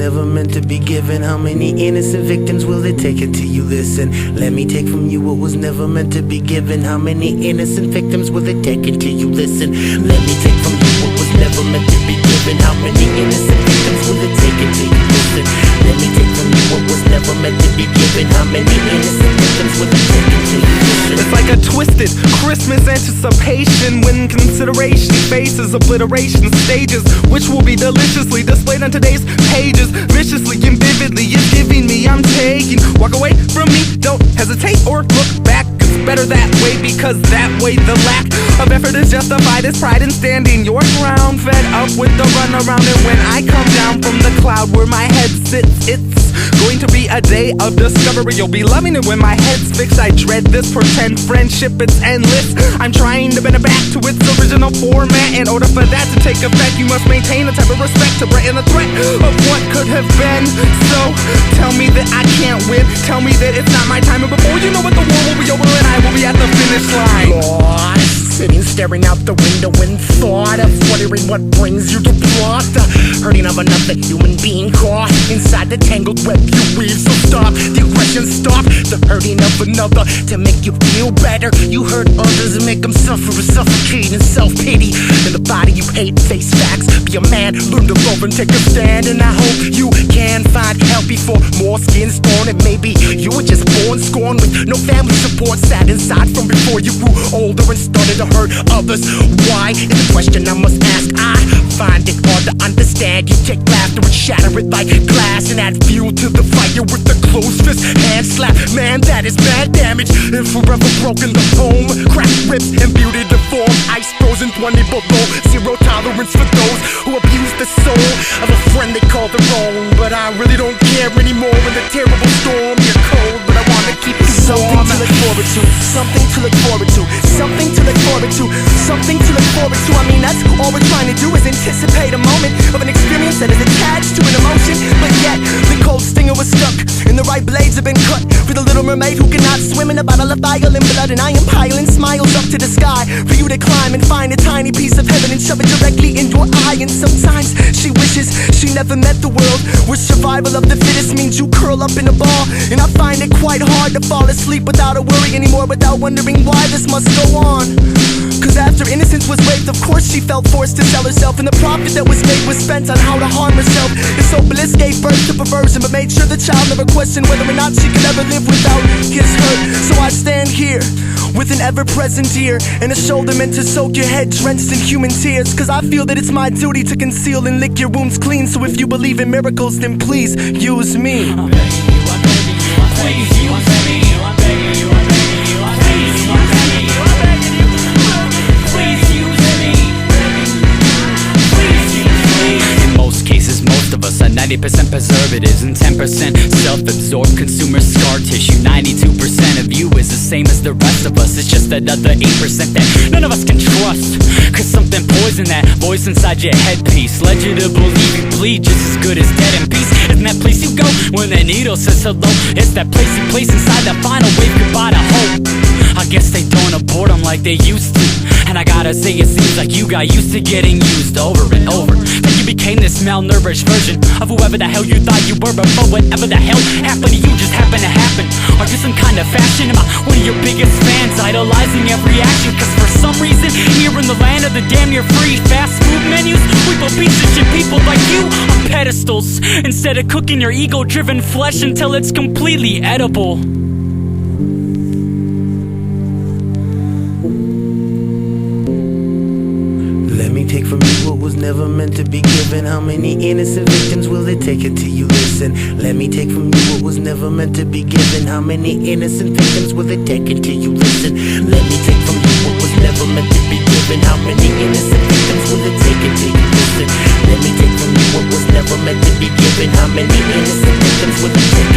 never meant to be given? How many innocent victims will it take until you listen? Let me take from you what was never meant to be given. How many innocent victims will it take until you listen? Let me take from you what was never meant to be given. How many innocent victims will it take until you listen? Let me take from you what was never meant to be given. How many innocent victims will it take until you listen? It's like a twisted Christmas anticipation when consideration faces obliteration stages, which will be deliciously displayed on today's pages. Viciously and vividly, it's giving me I'm taking. Walk away from me, don't hesitate or look back. It's better that way, because that way the lack of effort is justified as pride in standing your ground. Fed up with the runaround, and when I come down from the cloud where my head sits, it's going to be a day of discovery. You'll be loving it when my head's fixed. I dread this pretend friendship, it's endless. I'm trying to bend it back to its original format. In order for that to take effect, you must maintain a type of respect to brighten the threat of what could have been. So tell me that I can't win, tell me that it's not my time, and before you know it, the war will be over and I will be at the finish line. Lost, sitting staring out the window in thought of wondering what brings you to plot the hurting of another human being caught inside the tangled web you weave. So stop the aggression, stop the hurting of another to make you feel better. You hurt others and make them suffer and suffocate in self-pity. In the body you hate, face facts, be a man, learn to love and take a stand. And I hope you can find help before more skin's torn. And maybe you were just born scorned with no family support, sat inside from before you grew older and started to hurt others. Why is the question I must ask. I find it hard to understand. You take laughter and shatter it like glass and add fuel to the fire with the closed fist hand slap. Man, that is bad damage and forever broken. The home cracked ribs and beauty deformed, ice frozen 20 below. Zero tolerance for those who abuse the soul of a friend they call their own. But I really don't care anymore in the terrible storm. You're cold, but I wanna keep you warm. Something to look forward to, something to look forward to, something to look forward to, something to look forward to. I mean, that's all we're trying to do is anticipate a moment of an experience that is attached to an emotion. But yet, the cold stinger was stuck, and the right blades have been cut. For the little mermaid who cannot swim in a bottle of violin blood. And I am piling smiles up to the sky for you to climb and find a tiny piece of heaven and shove it directly in your eye. And sometimes she wishes she never met the world where survival of the fittest means you curl up in a ball. And I find it quite hard to fall asleep without a worry anymore, without wondering why this must go on. Cause after innocence was raped, of course she felt forced to sell herself, and the profit that was made was spent on how to harm herself. And so bliss gave birth to perversion, but made sure the child never questioned whether or not she could ever live without his hurt. So I stand here with an ever-present ear and a shoulder meant to soak your head drenched in human tears. Cause I feel that it's my duty to conceal and lick your wounds clean. So if you believe in miracles, then please use me. I'm begging you, I'm begging you, I'm begging you, I'm begging you, I'm begging you, I'm begging you, I'm begging you, I'm begging you, I'm begging you. Please use me. Please use me. In most cases, most of us are 90% preservatives and 10% self-absorbed consumer scar tissue. 92% of you is the same as the rest of us. It's just that other 8% that none of us can trust. Cause something poisoned that voice inside your headpiece, led you to believe you bleed just as good as dead in peace. Isn't that place you go when the needle says hello? It's that place you place inside the final wave goodbye to hope. I guess they don't abort them like they used to. And I gotta say, it seems like you got used to getting used over and over. That you became this malnourished version of whoever the hell you thought you were before whatever the hell happened to you just happened to happen. Are you some kind of fashion? Am I one of your biggest fans, idolizing every action? Cause for some reason, here in the land of the damn near free fast food menus, we put piece of shit people like you on pedestals instead of cooking your ego-driven flesh until it's completely edible. Let me take from you what was never meant to be given. How many innocent victims will it take until you listen? Let me take from you what was never meant to be given. How many innocent victims will it take until you listen? Let me take from you what was never meant to be given. How many innocent victims will it take until you listen? Let me take from you what was never meant to be given. How many innocent victims will it take